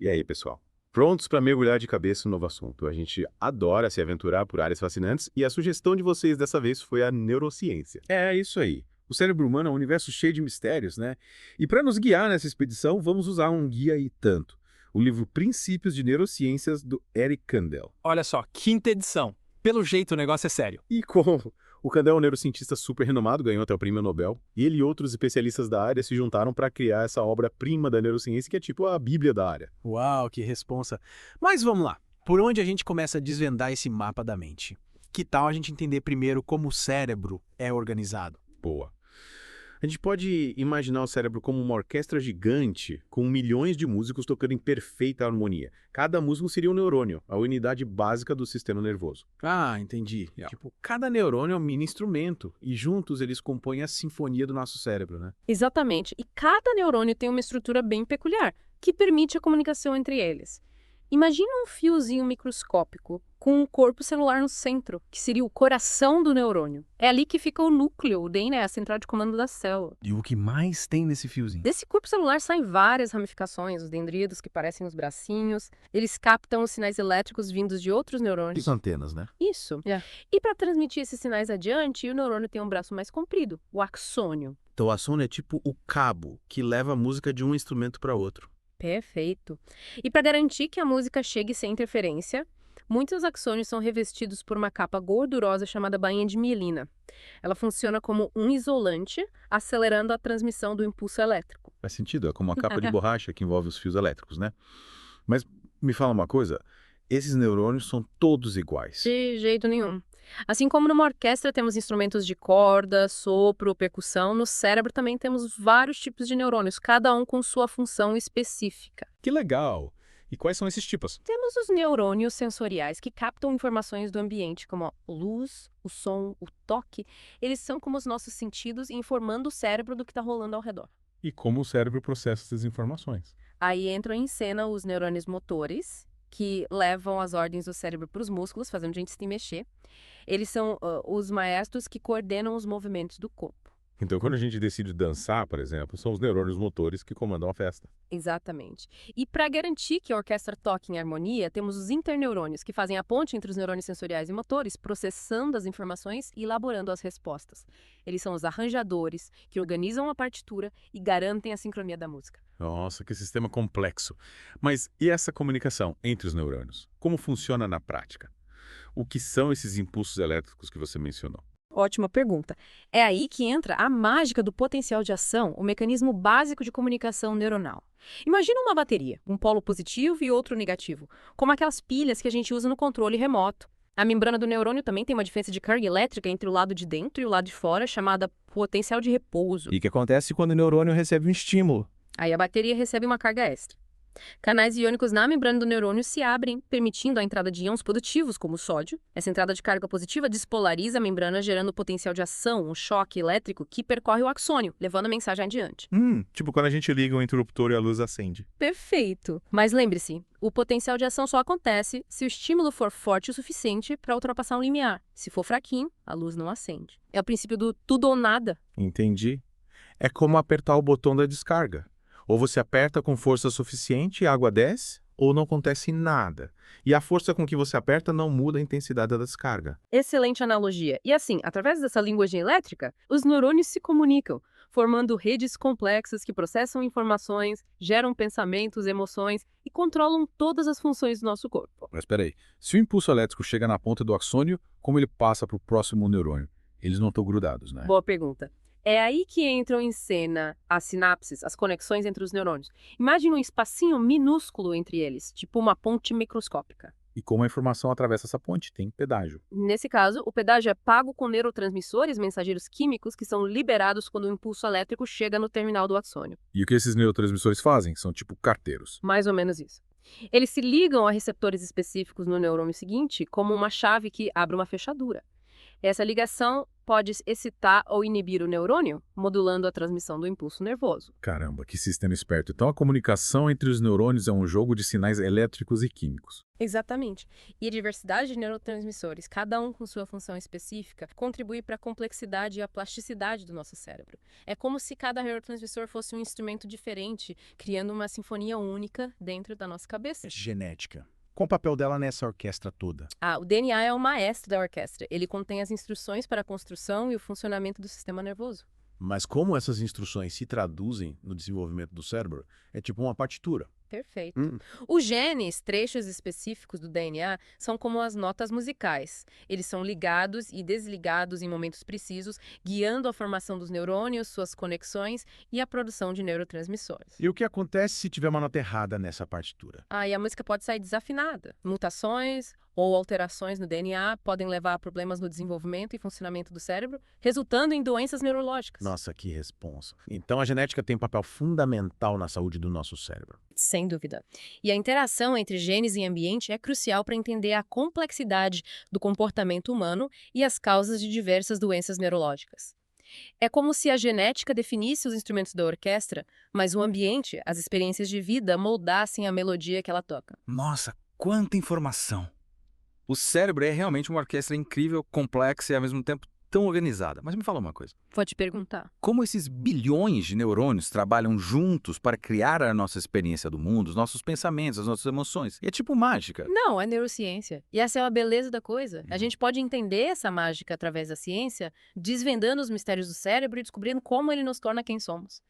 E aí, pessoal? Prontos para mergulhar de cabeça no novo assunto? A gente adora se aventurar por áreas fascinantes e a sugestão de vocês dessa vez foi a neurociência. É isso aí. O cérebro humano é um universo cheio de mistérios, né? E para nos guiar nessa expedição, vamos usar um guia e tanto. O livro Princípios de Neurociências, do Eric Kandel. Olha só, quinta edição. Pelo jeito o negócio é sério. E como o Kandel é um neurocientista super renomado, ganhou até o prêmio Nobel, ele e outros especialistas da área se juntaram para criar essa obra-prima da neurociência que é tipo a bíblia da área. Uau, que responsa. Mas vamos lá. Por onde a gente começa a desvendar esse mapa da mente? Que tal a gente entender primeiro como o cérebro é organizado? Boa. A gente pode imaginar o cérebro como uma orquestra gigante com milhões de músicos tocando em perfeita harmonia. Cada músico seria um neurônio, a unidade básica do sistema nervoso. Ah, entendi. Tipo, cada neurônio é um mini instrumento e juntos eles compõem a sinfonia do nosso cérebro, né? Exatamente. E cada neurônio tem uma estrutura bem peculiar, que permite a comunicação entre eles. Imagina um fiozinho microscópico com um corpo celular no centro, que seria o coração do neurônio. É ali que fica o núcleo, o DNA, a central de comando da célula. E o que mais tem nesse fiozinho? Desse corpo celular saem várias ramificações, os dendritos que parecem os bracinhos. Eles captam os sinais elétricos vindos de outros neurônios. As antenas, né? Isso. É. E para transmitir esses sinais adiante, o neurônio tem um braço mais comprido, o axônio. Então o axônio é tipo o cabo que leva a música de um instrumento para outro. Perfeito. E para garantir que a música chegue sem interferência, muitos axônios são revestidos por uma capa gordurosa chamada bainha de mielina. Ela funciona como um isolante, acelerando a transmissão do impulso elétrico. Faz sentido, é como uma capa de borracha que envolve os fios elétricos, né? Mas me fala uma coisa, esses neurônios são todos iguais. De jeito nenhum. Assim como numa orquestra temos instrumentos de corda, sopro, percussão, no cérebro também temos vários tipos de neurônios, cada um com sua função específica. Que legal. E quais são esses tipos? Temos os neurônios sensoriais que captam informações do ambiente, como a luz, o som, o toque. Eles são como os nossos sentidos informando o cérebro do que está rolando ao redor. E como o cérebro processa essas informações. Aí entram em cena os neurônios motores, que levam as ordens do cérebro para os músculos, fazendo a gente se mexer. Eles são os maestros que coordenam os movimentos do corpo. Então, quando a gente decide dançar, por exemplo, são os neurônios motores que comandam a festa. Exatamente. E para garantir que a orquestra toque em harmonia, temos os interneurônios, que fazem a ponte entre os neurônios sensoriais e motores, processando as informações e elaborando as respostas. Eles são os arranjadores, que organizam a partitura e garantem a sincronia da música. Nossa, que sistema complexo. Mas e essa comunicação entre os neurônios? Como funciona na prática? O que são esses impulsos elétricos que você mencionou? Ótima pergunta. É aí que entra a mágica do potencial de ação, o mecanismo básico de comunicação neuronal. Imagina uma bateria, um polo positivo e outro negativo, como aquelas pilhas que a gente usa no controle remoto. A membrana do neurônio também tem uma diferença de carga elétrica entre o lado de dentro e o lado de fora, chamada potencial de repouso. E o que acontece quando o neurônio recebe um estímulo? Aí a bateria recebe uma carga extra. Canais iônicos na membrana do neurônio se abrem, permitindo a entrada de íons positivos, como o sódio. Essa entrada de carga positiva despolariza a membrana, gerando potencial de ação, um choque elétrico que percorre o axônio, levando a mensagem adiante. Tipo quando a gente liga o interruptor e a luz acende. Perfeito! Mas lembre-se, o potencial de ação só acontece se o estímulo for forte o suficiente para ultrapassar um limiar. Se for fraquinho, a luz não acende. É o princípio do tudo ou nada. Entendi. É como apertar o botão da descarga. Ou você aperta com força suficiente e a água desce, ou não acontece nada. E a força com que você aperta não muda a intensidade da descarga. Excelente analogia. E assim, através dessa linguagem elétrica, os neurônios se comunicam, formando redes complexas que processam informações, geram pensamentos, emoções e controlam todas as funções do nosso corpo. Mas espera aí, se o impulso elétrico chega na ponta do axônio, como ele passa para o próximo neurônio? Eles não estão grudados, né? Boa pergunta. É aí que entram em cena as sinapses, as conexões entre os neurônios. Imagine um espacinho minúsculo entre eles, tipo uma ponte microscópica. E como a informação atravessa essa ponte? Tem pedágio. Nesse caso, o pedágio é pago com neurotransmissores, mensageiros químicos, que são liberados quando o impulso elétrico chega no terminal do axônio. E o que esses neurotransmissores fazem? São tipo carteiros. Mais ou menos isso. Eles se ligam a receptores específicos no neurônio seguinte, como uma chave que abre uma fechadura. Essa ligação pode excitar ou inibir o neurônio, modulando a transmissão do impulso nervoso. Caramba, que sistema esperto. Então a comunicação entre os neurônios é um jogo de sinais elétricos e químicos. Exatamente. E a diversidade de neurotransmissores, cada um com sua função específica, contribui para a complexidade e a plasticidade do nosso cérebro. É como se cada neurotransmissor fosse um instrumento diferente, criando uma sinfonia única dentro da nossa cabeça. Genética. Qual o papel dela nessa orquestra toda? O DNA é o maestro da orquestra. Ele contém as instruções para a construção e o funcionamento do sistema nervoso. Mas como essas instruções se traduzem no desenvolvimento do cérebro, é tipo uma partitura. Perfeito. Os genes, trechos específicos do DNA, são como as notas musicais. Eles são ligados e desligados em momentos precisos, guiando a formação dos neurônios, suas conexões e a produção de neurotransmissores. E o que acontece se tiver uma nota errada nessa partitura? E a música pode sair desafinada. Mutações ou alterações no DNA podem levar a problemas no desenvolvimento e funcionamento do cérebro, resultando em doenças neurológicas. Nossa, que responsa. Então a genética tem um papel fundamental na saúde do nosso cérebro. Sem dúvida. E a interação entre genes e ambiente é crucial para entender a complexidade do comportamento humano e as causas de diversas doenças neurológicas. É como se a genética definisse os instrumentos da orquestra, mas o ambiente, as experiências de vida, moldassem a melodia que ela toca. Nossa, quanta informação! O cérebro é realmente uma orquestra incrível, complexa e ao mesmo tempo tão organizada. Mas me fala uma coisa. Vou te perguntar. Como esses bilhões de neurônios trabalham juntos para criar a nossa experiência do mundo, os nossos pensamentos, as nossas emoções? E é tipo mágica. Não, é neurociência. E essa é a beleza da coisa. A gente pode entender essa mágica através da ciência, desvendando os mistérios do cérebro e descobrindo como ele nos torna quem somos.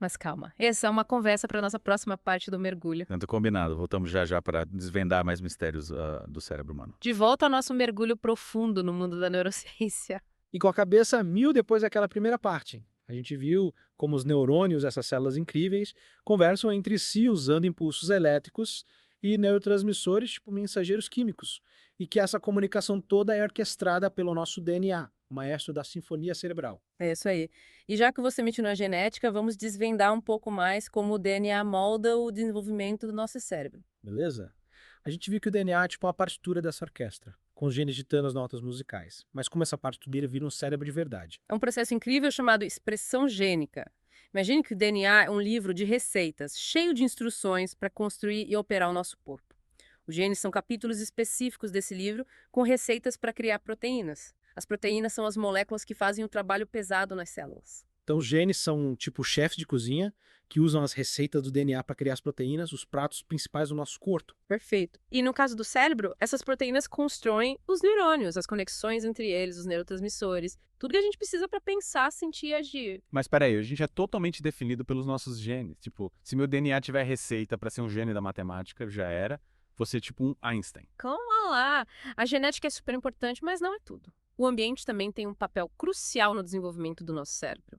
Mas calma, essa é uma conversa para a nossa próxima parte do mergulho. Tanto combinado. Voltamos já já para desvendar mais mistérios do cérebro humano. De volta ao nosso mergulho profundo no mundo da neurociência. E com a cabeça a mil depois daquela primeira parte. A gente viu como os neurônios, essas células incríveis, conversam entre si usando impulsos elétricos e neurotransmissores, tipo mensageiros químicos, e que essa comunicação toda é orquestrada pelo nosso DNA, o maestro da sinfonia cerebral. É isso aí. E já que você mencionou a genética, vamos desvendar um pouco mais como o DNA molda o desenvolvimento do nosso cérebro. Beleza? A gente viu que o DNA é tipo uma partitura dessa orquestra, com os genes ditando as notas musicais. Mas como essa partitura vira um cérebro de verdade? É um processo incrível chamado expressão gênica. Imagine que o DNA é um livro de receitas, cheio de instruções para construir e operar o nosso corpo. Os genes são capítulos específicos desse livro, com receitas para criar proteínas. As proteínas são as moléculas que fazem o trabalho pesado nas células. Então os genes são tipo chefes de cozinha que usam as receitas do DNA para criar as proteínas, os pratos principais do nosso corpo. Perfeito. E no caso do cérebro, essas proteínas constroem os neurônios, as conexões entre eles, os neurotransmissores, tudo que a gente precisa para pensar, sentir e agir. Mas peraí, a gente é totalmente definido pelos nossos genes. Tipo, se meu DNA tiver receita para ser um gênio da matemática, já era. Você é tipo um Einstein. Calma lá. A genética é super importante, mas não é tudo. O ambiente também tem um papel crucial no desenvolvimento do nosso cérebro.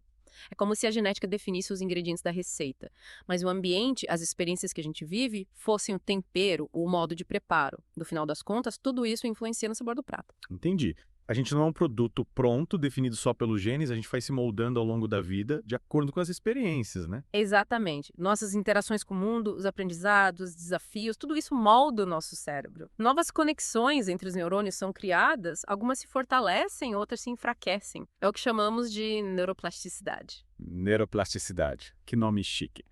É como se a genética definisse os ingredientes da receita, mas o ambiente, as experiências que a gente vive, fossem o tempero, o modo de preparo. No final das contas, tudo isso influencia no sabor do prato. Entendi. A gente não é um produto pronto, definido só pelos genes, a gente vai se moldando ao longo da vida de acordo com as experiências, né? Exatamente. Nossas interações com o mundo, os aprendizados, os desafios, tudo isso molda o nosso cérebro. Novas conexões entre os neurônios são criadas, algumas se fortalecem, outras se enfraquecem. É o que chamamos de neuroplasticidade. Neuroplasticidade. Que nome chique.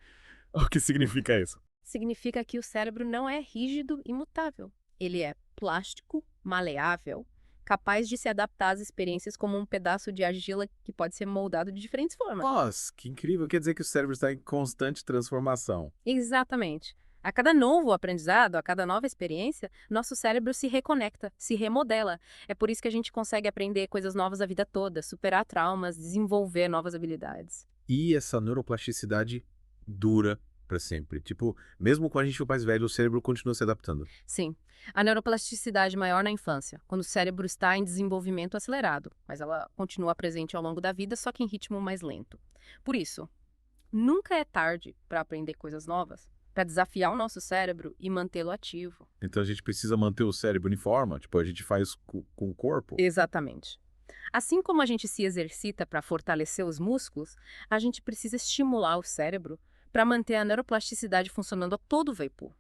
O que significa isso? Significa que o cérebro não é rígido e imutável. Ele é plástico, maleável, capaz de se adaptar às experiências como um pedaço de argila que pode ser moldado de diferentes formas. Nossa, que incrível. Quer dizer que o cérebro está em constante transformação. Exatamente. A cada novo aprendizado, a cada nova experiência, nosso cérebro se reconecta, se remodela. É por isso que a gente consegue aprender coisas novas a vida toda, superar traumas, desenvolver novas habilidades. E essa neuroplasticidade dura para sempre. Tipo, mesmo quando a gente for mais velho, o cérebro continua se adaptando. Sim, a neuroplasticidade maior na infância, quando o cérebro está em desenvolvimento acelerado, mas ela continua presente ao longo da vida, só que em ritmo mais lento. Por isso, nunca é tarde para aprender coisas novas, para desafiar o nosso cérebro e mantê-lo ativo. Então a gente precisa manter o cérebro em forma? Tipo, a gente faz com o corpo? Exatamente. Assim como a gente se exercita para fortalecer os músculos, a gente precisa estimular o cérebro para manter a neuroplasticidade funcionando a todo vapor.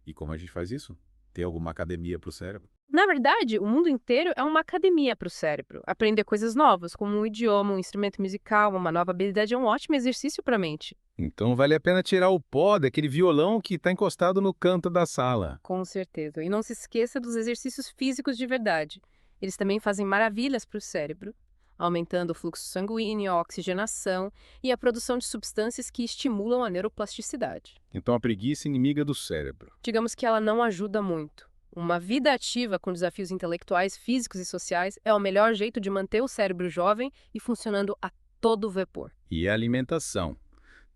E como a gente faz isso? Tem alguma academia para o cérebro? Na verdade, o mundo inteiro é uma academia para o cérebro. Aprender coisas novas, como um idioma, um instrumento musical, uma nova habilidade é um ótimo exercício para a mente. Então vale a pena tirar o pó daquele violão que está encostado no canto da sala. Com certeza. E não se esqueça dos exercícios físicos de verdade. Eles também fazem maravilhas para o cérebro, aumentando o fluxo sanguíneo, a oxigenação e a produção de substâncias que estimulam a neuroplasticidade. Então a preguiça é inimiga do cérebro. Digamos que ela não ajuda muito. Uma vida ativa com desafios intelectuais, físicos e sociais é o melhor jeito de manter o cérebro jovem e funcionando a todo vapor. E a alimentação?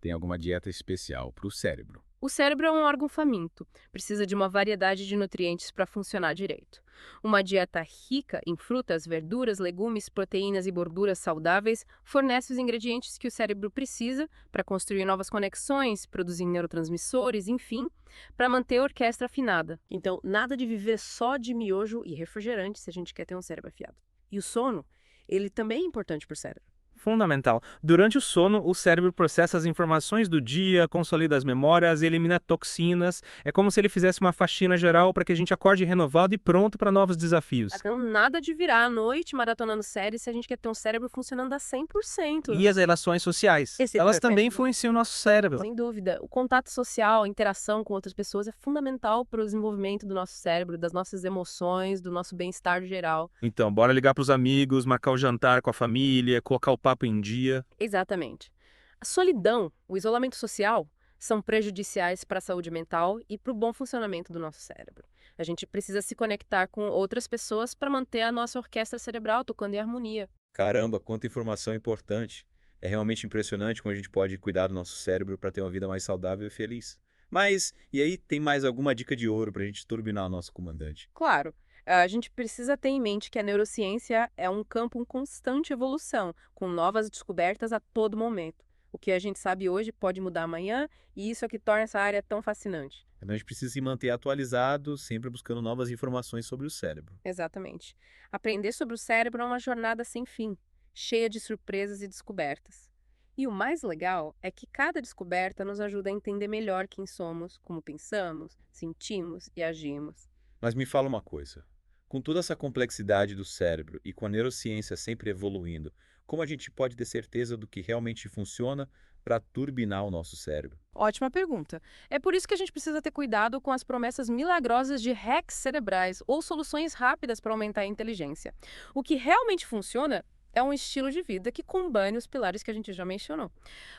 Tem alguma dieta especial para o cérebro? O cérebro é um órgão faminto, precisa de uma variedade de nutrientes para funcionar direito. Uma dieta rica em frutas, verduras, legumes, proteínas e gorduras saudáveis fornece os ingredientes que o cérebro precisa para construir novas conexões, produzir neurotransmissores, enfim, para manter a orquestra afinada. Então, nada de viver só de miojo e refrigerante se a gente quer ter um cérebro afiado. E o sono, ele também é importante para o cérebro. Fundamental. Durante o sono, o cérebro processa as informações do dia, consolida as memórias, elimina toxinas. É como se ele fizesse uma faxina geral para que a gente acorde renovado e pronto para novos desafios. Então, nada de virar à noite maratonando séries se a gente quer ter um cérebro funcionando a 100%. E as relações sociais. Esse Elas perfeito. também influenciam o nosso cérebro. Sem dúvida. O contato social, a interação com outras pessoas é fundamental para o desenvolvimento do nosso cérebro, das nossas emoções, do nosso bem-estar geral. Então, bora ligar para os amigos, marcar o jantar com a família, colocar o papo em dia. Exatamente. A solidão, o isolamento social, são prejudiciais para a saúde mental e para o bom funcionamento do nosso cérebro. A gente precisa se conectar com outras pessoas para manter a nossa orquestra cerebral tocando em harmonia. Caramba, quanta informação importante. É realmente impressionante como a gente pode cuidar do nosso cérebro para ter uma vida mais saudável e feliz. Mas, e aí, tem mais alguma dica de ouro para a gente turbinar o nosso comandante? Claro, a gente precisa ter em mente que a neurociência é um campo em constante evolução, com novas descobertas a todo momento. O que a gente sabe hoje pode mudar amanhã, e isso é o que torna essa área tão fascinante. Então a gente precisa se manter atualizado, sempre buscando novas informações sobre o cérebro. Exatamente. Aprender sobre o cérebro é uma jornada sem fim, cheia de surpresas e descobertas. E o mais legal é que cada descoberta nos ajuda a entender melhor quem somos, como pensamos, sentimos e agimos. Mas me fala uma coisa. Com toda essa complexidade do cérebro e com a neurociência sempre evoluindo, como a gente pode ter certeza do que realmente funciona para turbinar o nosso cérebro? Ótima pergunta. É por isso que a gente precisa ter cuidado com as promessas milagrosas de hacks cerebrais ou soluções rápidas para aumentar a inteligência. O que realmente funciona é um estilo de vida que combine os pilares que a gente já mencionou.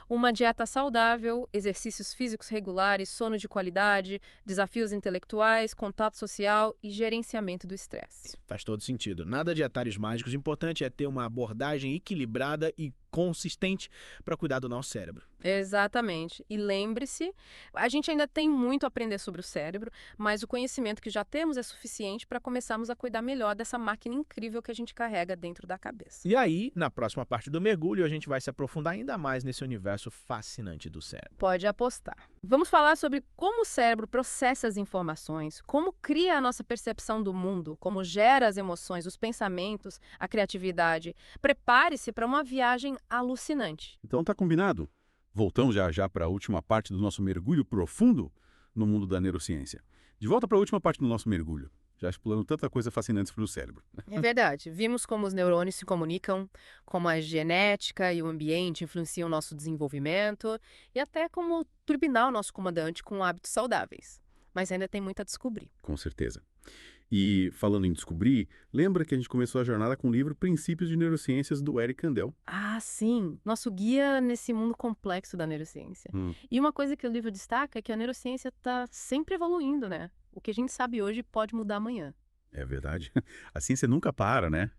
Uma dieta saudável, exercícios físicos regulares, sono de qualidade, desafios intelectuais, contato social e gerenciamento do estresse. Faz todo sentido. Nada de atalhos mágicos. O importante é ter uma abordagem equilibrada e consistente para cuidar do nosso cérebro. Exatamente. E lembre-se, a gente ainda tem muito a aprender sobre o cérebro, mas o conhecimento que já temos é suficiente para começarmos a cuidar melhor dessa máquina incrível que a gente carrega dentro da cabeça. E aí, na próxima parte do mergulho, a gente vai se aprofundar ainda mais nesse universo fascinante do cérebro. Pode apostar. Vamos falar sobre como o cérebro processa as informações, como cria a nossa percepção do mundo, como gera as emoções, os pensamentos, a criatividade. Prepare-se para uma viagem alucinante. Então tá combinado. Voltamos já para a última parte do nosso mergulho profundo no mundo da neurociência. De volta para a última parte do nosso mergulho. Já explorando tanta coisa fascinante para o cérebro. É verdade. Vimos como os neurônios se comunicam, como a genética e o ambiente influenciam o nosso desenvolvimento e até como turbinar o nosso comandante com hábitos saudáveis. Mas ainda tem muito a descobrir. Com certeza. E, falando em descobrir, lembra que a gente começou a jornada com o livro Princípios de Neurociências, do Eric Kandel. Ah, sim. Nosso guia nesse mundo complexo da neurociência. E uma coisa que o livro destaca é que a neurociência está sempre evoluindo, né? O que a gente sabe hoje pode mudar amanhã. É verdade. A ciência nunca para, né?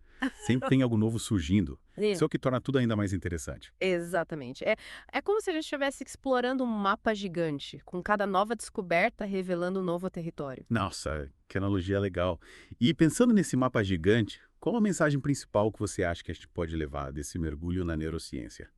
Sempre tem algo novo surgindo. Isso é o que torna tudo ainda mais interessante. Exatamente. É como se a gente estivesse explorando um mapa gigante, com cada nova descoberta revelando um novo território. Nossa, que analogia legal. E pensando nesse mapa gigante, qual a mensagem principal que você acha que a gente pode levar desse mergulho na neurociência?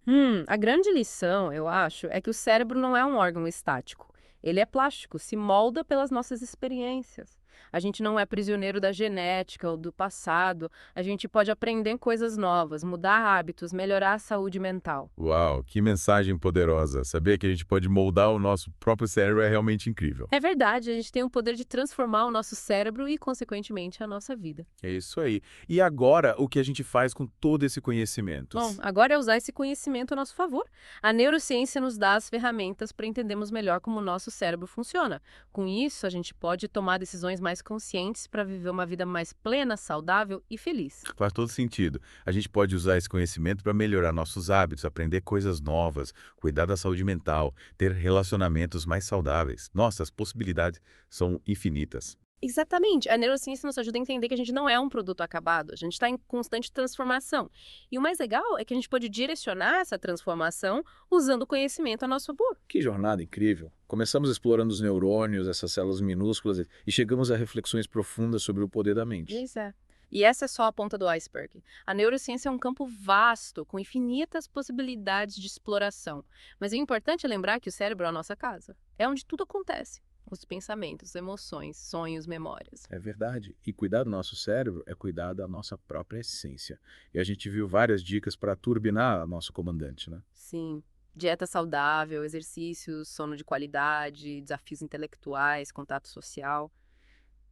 A grande lição, eu acho, é que o cérebro não é um órgão estático. Ele é plástico, se molda pelas nossas experiências. A gente não é prisioneiro da genética ou do passado. A gente pode aprender coisas novas, mudar hábitos, melhorar a saúde mental. Uau, que mensagem poderosa. Saber que a gente pode moldar o nosso próprio cérebro é realmente incrível. É verdade, a gente tem o poder de transformar o nosso cérebro e, consequentemente, a nossa vida. É isso aí. E agora, o que a gente faz com todo esse conhecimento? Bom, agora é usar esse conhecimento a nosso favor. A neurociência nos dá as ferramentas para entendermos melhor como o nosso cérebro funciona. Com isso, a gente pode tomar decisões mais conscientes para viver uma vida mais plena, saudável e feliz. Faz todo sentido. A gente pode usar esse conhecimento para melhorar nossos hábitos, aprender coisas novas, cuidar da saúde mental, ter relacionamentos mais saudáveis. Nossa, as possibilidades são infinitas. Exatamente. A neurociência nos ajuda a entender que a gente não é um produto acabado, a gente está em constante transformação. E o mais legal é que a gente pode direcionar essa transformação usando o conhecimento a nosso favor. Que jornada incrível! Começamos explorando os neurônios, essas células minúsculas, e chegamos a reflexões profundas sobre o poder da mente. Isso é. E essa é só a ponta do iceberg. A neurociência é um campo vasto, com infinitas possibilidades de exploração. Mas o importante é lembrar que o cérebro é a nossa casa. É onde tudo acontece. Os pensamentos, emoções, sonhos, memórias. É verdade. E cuidar do nosso cérebro é cuidar da nossa própria essência. E a gente viu várias dicas para turbinar nosso comandante, né? Sim. Dieta saudável, exercícios, sono de qualidade, desafios intelectuais, contato social.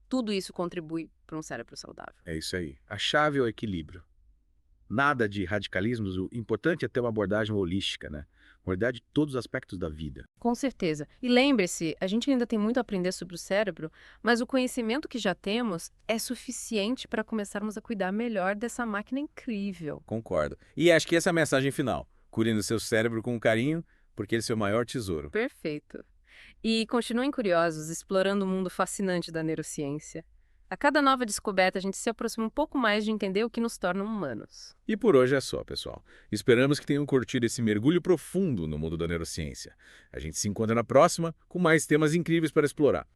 Tudo isso contribui para um cérebro saudável. É isso aí. A chave é o equilíbrio. Nada de radicalismos, o importante é ter uma abordagem holística, né? Abordar de todos os aspectos da vida. Com certeza. E lembre-se, a gente ainda tem muito a aprender sobre o cérebro, mas o conhecimento que já temos é suficiente para começarmos a cuidar melhor dessa máquina incrível. Concordo. E acho que essa é a mensagem final. Cuide do seu cérebro com carinho, porque ele é seu maior tesouro. Perfeito. E continuem curiosos, explorando o mundo fascinante da neurociência. A cada nova descoberta, a gente se aproxima um pouco mais de entender o que nos torna humanos. E por hoje é só, pessoal. Esperamos que tenham curtido esse mergulho profundo no mundo da neurociência. A gente se encontra na próxima com mais temas incríveis para explorar.